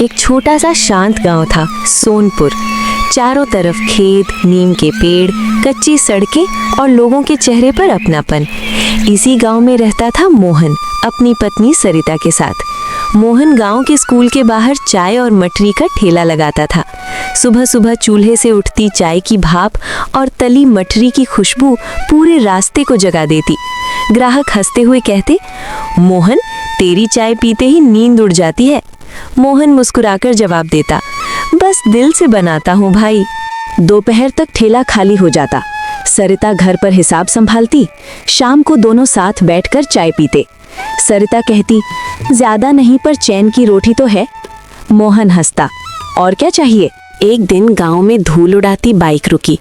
एक छोटा सा शांत गांव था, सोनपुर। चारों तरफ खेत, नीम के पेड़, कच्ची सड़कें और लोगों के चेहरे पर अपनापन। इसी गांव में रहता था मोहन, अपनी पत्नी सरिता के साथ। मोहन गांव के स्कूल के बाहर चाय और मठरी का ठेला लगाता था। सुबह सुबह चूल्हे से उठती चाय की भाप और तली मठरी की खुशबू पूरे रास्ते को जगा देती। ग्राहक हंसते हुए कहते, मोहन, तेरी चाय पीते ही नींद उड़ जाती है। मोहन मुस्कुराकर जवाब देता, बस दिल से बनाता हूँ भाई। दोपहर तक ठेला खाली हो जाता। सरिता घर पर हिसाब संभालती। शाम को दोनों साथ बैठकर चाय पीते। सरिता कहती, ज्यादा नहीं पर चैन की रोटी तो है। मोहन हंसता, और क्या चाहिए। एक दिन गांव में धूल उड़ाती बाइक रुकी।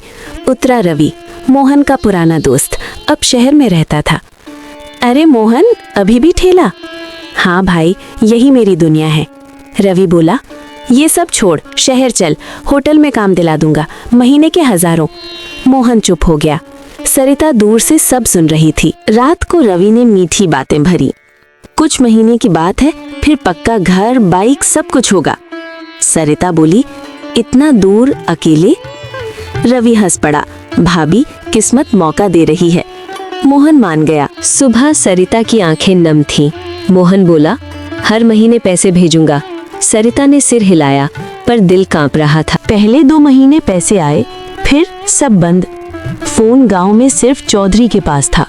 उतरा रवि, मोहन का पुराना दोस्त, अब शहर में रहता था। अरे मोहन, अभी भी ठेला? हाँ भाई, यही मेरी दुनिया है। रवि बोला, ये सब छोड़, शहर चल, होटल में काम दिला दूंगा, महीने के हजारों। मोहन चुप हो गया। सरिता दूर से सब सुन रही थी। रात को रवि ने मीठी बातें भरी। कुछ महीने की बात है, फिर पक्का घर, बाइक, सब कुछ होगा। सरिता बोली, इतना दूर अकेले? रवि हंस पड़ा, भाभी, किस्मत मौका दे रही है। मोहन मान गया। सुबह सरिता की आंखें नम थीं। मोहन बोला, हर महीने पैसे भेजूंगा। सरिता ने सिर हिलाया, पर दिल कांप रहा था। पहले 2 महीने पैसे आए, फिर सब बंद। फोन गांव में सिर्फ चौधरी के पास था।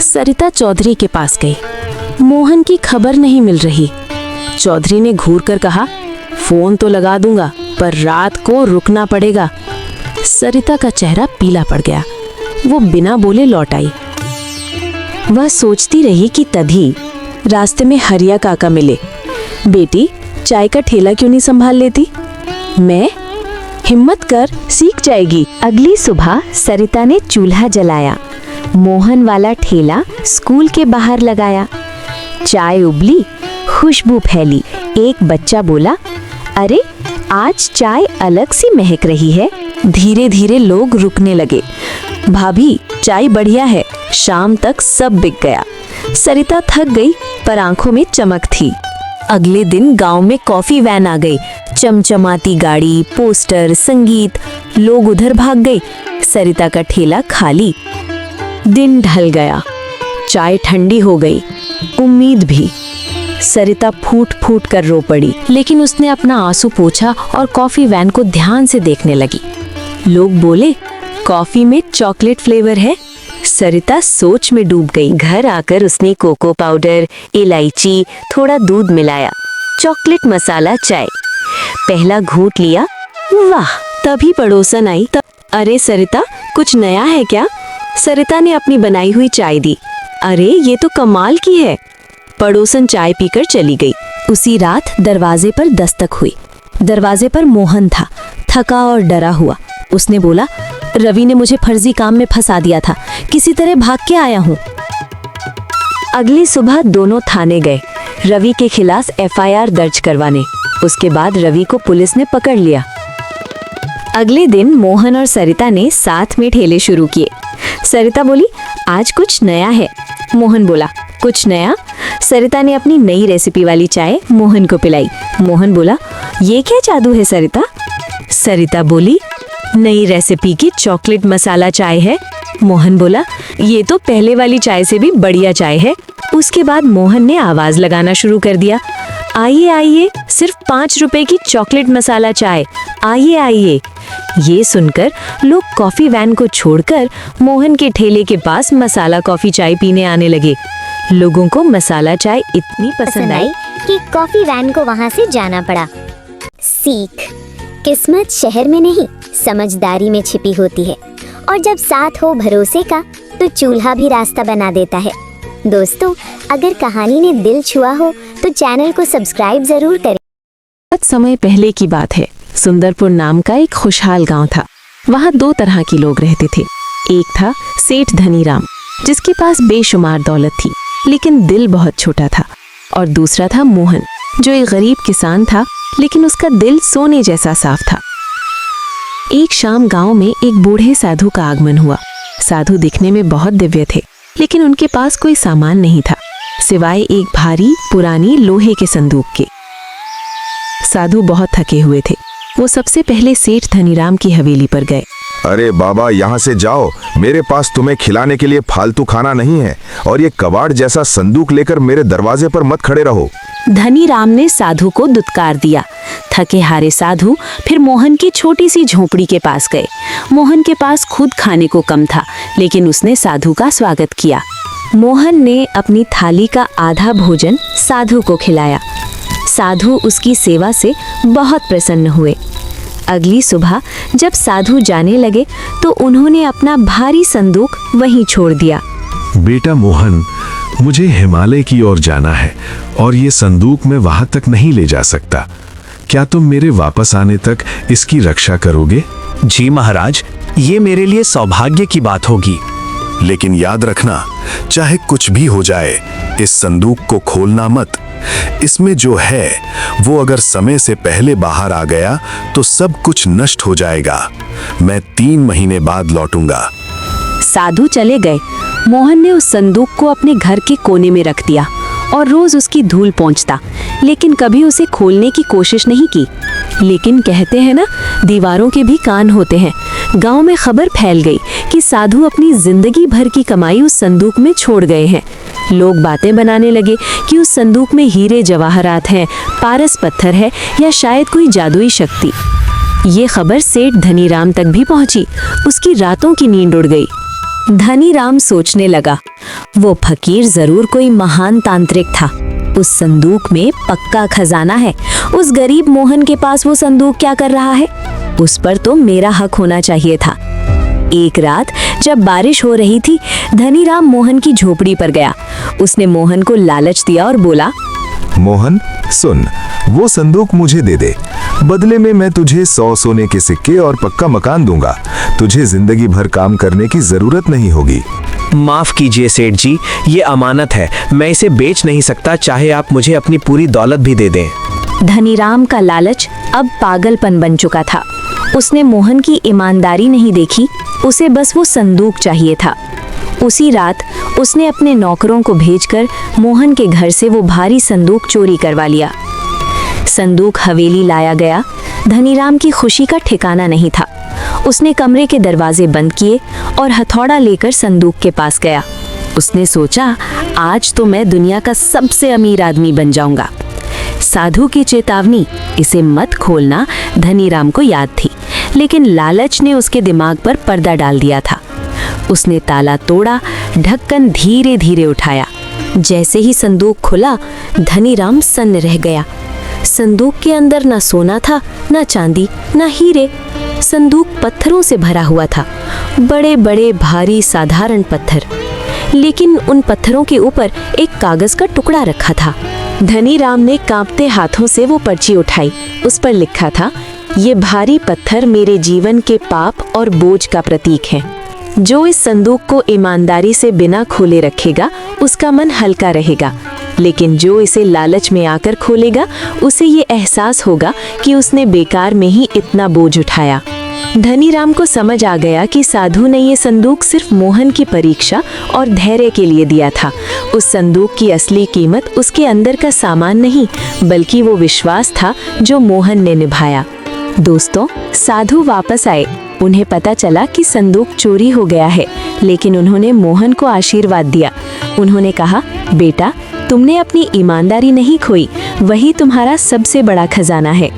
सरिता चौधरी के पास गई। मोहन की खबर नहीं मिल रही। चौधरी ने घूर कर कहा, फोन तो लगा दूंगा, पर रात को रुकना पड़ेगा। सरिता का चेहरा पीला पड़ गया। वो बिना बोले लौट आई। वह सोचती रही कि तभी रास्ते में हरिया काका मिले। बेटी, चाय का ठेला क्यों नहीं संभाल लेती? मैं? हिम्मत कर, सीख जाएगी। अगली सुबह सरिता ने चूल्हा जलाया, मोहन वाला ठेला स्कूल के बाहर लगाया। चाय उबली, खुशबू फैली। एक बच्चा बोला, अरे आज चाय अलग सी महक रही है। धीरे धीरे लोग रुकने लगे। भाभी, चाय बढ़िया है। शाम तक सब बिक गया। सरिता थक गई, पर आंखों में चमक थी। अगले दिन गांव में कॉफी वैन आ गई। चमचमाती गाड़ी, पोस्टर, संगीत, लोग उधर भाग गए। सरिता का ठेला खाली। दिन ढल गया, चाय ठंडी हो गई, उम्मीद भी। सरिता फूट फूट कर रो पड़ी, लेकिन उसने अपना आंसू पोंछा और कॉफी वैन को ध्यान से देखने लगी। लोग बोले, कॉफी में चॉकलेट फ्लेवर है। सरिता सोच में डूब गई। घर आकर उसने कोको पाउडर, इलायची, थोड़ा दूध मिलाया, चॉकलेट मसाला चाय। पहला घूंट लिया, वाह! तभी पड़ोसन आई। अरे सरिता, कुछ नया है क्या? सरिता ने अपनी बनाई हुई चाय दी। अरे ये तो कमाल की है। पड़ोसन चाय पीकर चली गई। उसी रात दरवाजे पर दस्तक हुई। दरवाजे पर मोहन था, थका और डरा हुआ। उसने बोला, रवि ने मुझे फर्जी काम में फंसा दिया था, किसी तरह भाग के आया हूँ। अगली सुबह दोनों थाने गए, रवि के खिलाफ FIR दर्ज करवाने। उसके बाद रवि को पुलिस ने पकड़ लिया। अगले दिन मोहन और सरिता ने साथ में ठेले शुरू किए। सरिता बोली, आज कुछ नया है। मोहन बोला, कुछ नया? सरिता ने अपनी नई रेसिपी वाली चाय मोहन को पिलाई। मोहन बोला, ये क्या जादू है सरिता? सरिता बोली, नई रेसिपी की चॉकलेट मसाला चाय है। मोहन बोला, ये तो पहले वाली चाय से भी बढ़िया चाय है। उसके बाद मोहन ने आवाज लगाना शुरू कर दिया, आइए आइए, सिर्फ 5 रुपए की चॉकलेट मसाला चाय, आइए आइए। ये सुनकर लोग कॉफी वैन को छोड़कर मोहन के ठेले के पास मसाला कॉफी चाय पीने आने लगे। लोगों को मसाला चाय इतनी पसंद आई कि कॉफी वैन को वहाँ से जाना पड़ा। सीख, किस्मत शहर में नहीं, समझदारी में छिपी होती है। और जब साथ हो भरोसे का, तो चूल्हा भी रास्ता बना देता है। दोस्तों, अगर कहानी ने दिल छुआ हो तो चैनल को सब्सक्राइब जरूर करें। बहुत समय पहले की बात है। सुंदरपुर नाम का एक खुशहाल गांव था। वहाँ 2 तरह के लोग रहते थे। एक था सेठ धनीराम, जिसके पास बेशुमार दौलत थी, लेकिन दिल बहुत छोटा था। और दूसरा था मोहन, जो एक गरीब किसान था, लेकिन उसका दिल सोने जैसा साफ था। एक शाम गांव में एक बूढ़े साधु का आगमन हुआ। साधु दिखने में बहुत दिव्य थे, लेकिन उनके पास कोई सामान नहीं था, सिवाय एक भारी पुरानी लोहे के संदूक के। साधु बहुत थके हुए थे। वो सबसे पहले सेठ धनीराम की हवेली पर गए। अरे बाबा, यहाँ से जाओ, मेरे पास तुम्हें खिलाने के लिए फालतू खाना नहीं है, और ये कबाड़ जैसा संदूक लेकर मेरे दरवाजे पर मत खड़े रहो। धनीराम ने साधु को दुत्कार दिया। थके हारे साधु फिर मोहन की छोटी सी झोपड़ी के पास गए। मोहन के पास खुद खाने को कम था, लेकिन उसने साधु का स्वागत किया। मोहन ने अपनी थाली का आधा भोजन साधु को खिलाया। साधु उसकी सेवा से बहुत प्रसन्न हुए। अगली सुबह जब साधु जाने लगे तो उन्होंने अपना भारी संदूक वहीं छोड़ दिया। बेटा मोहन, मुझे हिमालय की ओर जाना है और ये संदूक मैं वहां तक नहीं ले जा सकता। क्या तुम मेरे वापस आने तक इसकी रक्षा करोगे? जी महाराज, ये मेरे लिए सौभाग्य की बात होगी। लेकिन याद रखना, चाहे कुछ भी हो जाए, इस संदूक को खोलना मत। इसमें जो है वो अगर समय से पहले बाहर आ गया तो सब कुछ नष्ट हो जाएगा। मैं 3 महीने बाद लौटूंगा। साधु चले गए। मोहन ने उस संदूक को अपने घर के कोने में रख दिया और रोज उसकी धूल पोंछता, लेकिन कभी उसे खोलने की कोशिश नहीं की। लेकिन कहते हैं ना, दीवारों के भी कान होते हैं। गांव में खबर फैल गई कि साधु अपनी जिंदगी भर की कमाई उस संदूक में छोड़ गए हैं। लोग बातें बनाने लगे कि उस संदूक में हीरे जवाहरात हैं, पारस पत्थर है, या शायद कोई जादुई शक्ति। ये खबर सेठ धनीराम तक भी पहुंची। उसकी रातों की नींद उड़ गई। धनीराम सोचने लगा, वो फकीर जरूर कोई महान तांत्रिक था। उस संदूक में पक्का खजाना है। उस गरीब मोहन के पास वो संदूक क्या कर रहा है? उस पर तो मेरा हक होना चाहिए था। एक रात जब बारिश हो रही थी, धनीराम मोहन की झोपड़ी पर गया। उसने मोहन को लालच दिया और बोला, मोहन सुन, वो संदूक मुझे दे दे। बदले में मैं तुझे 100 सोने के सिक्के और पक्का मकान दूंगा। तुझे जिंदगी भर काम करने की जरूरत नहीं होगी। माफ कीजिए सेठ जी, ये अमानत है, मैं इसे बेच नहीं सकता, चाहे आप मुझे अपनी पूरी दौलत भी दे दें। धनीराम का लालच अब पागलपन बन चुका था। उसने मोहन की ईमानदारी नहीं देखी, उसे बस वो संदूक चाहिए था। उसी रात उसने अपने नौकरों को भेजकर मोहन के घर से वो भारी संदूक चोरी करवा लिया। संदूक हवेली लाया गया। धनीराम की खुशी का ठिकाना नहीं था। उसने कमरे के दरवाजे बंद किए और हथौड़ा लेकर संदूक के पास गया। उसने सोचा, आज तो मैं दुनिया का सबसे अमीर आदमी बन जाऊंगा। साधु की चेतावनी, इसे मत खोलना, धनीराम को याद थी, लेकिन लालच ने उसके दिमाग पर पर्दा डाल दिया था। उसने ताला तोड़ा, ढक्कन धीरे धीरे उठाया। जैसे ही संदूक खुला, धनीराम सन्न रह गया। संदूक के अंदर ना सोना था, ना चांदी, ना हीरे। संदूक पत्थरों से भरा हुआ था, बड़े बड़े भारी साधारण पत्थर। लेकिन उन पत्थरों के ऊपर एक कागज का टुकड़ा रखा था। धनीराम ने कांपते हाथों से वो पर्ची उठाई। उस पर लिखा था, ये भारी पत्थर मेरे जीवन के पाप और बोझ का प्रतीक है। जो इस संदूक को ईमानदारी से बिना खोले रखेगा, उसका मन हल्का रहेगा। लेकिन जो इसे लालच में आकर खोलेगा, उसे ये एहसास होगा कि उसने बेकार में ही इतना बोझ उठाया। धनीराम को समझ आ गया कि साधु ने ये संदूक सिर्फ मोहन की परीक्षा और धैर्य के लिए दिया था। उस संदूक की असली कीमत उसके अंदर का सामान नहीं, बल्कि वो विश्वास था जो मोहन ने निभाया। दोस्तों, साधु वापस आए। उन्हें पता चला कि संदूक चोरी हो गया है, लेकिन उन्होंने मोहन को आशीर्वाद दिया। उन्होंने कहा, बेटा, तुमने अपनी ईमानदारी नहीं खोई, वही तुम्हारा सबसे बड़ा खजाना है।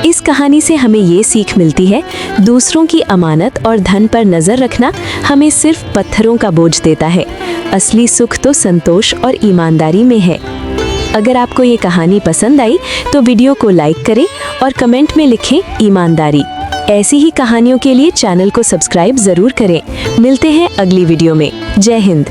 इस कहानी से हमें ये सीख मिलती है, दूसरों की अमानत और धन पर नजर रखना हमें सिर्फ पत्थरों का बोझ देता है। असली सुख तो संतोष और ईमानदारी में है। अगर आपको ये कहानी पसंद आई तो वीडियो को लाइक करें और कमेंट में लिखें ईमानदारी। ऐसी ही कहानियों के लिए चैनल को सब्सक्राइब जरूर करें। मिलते हैं अगली वीडियो में। जय हिंद।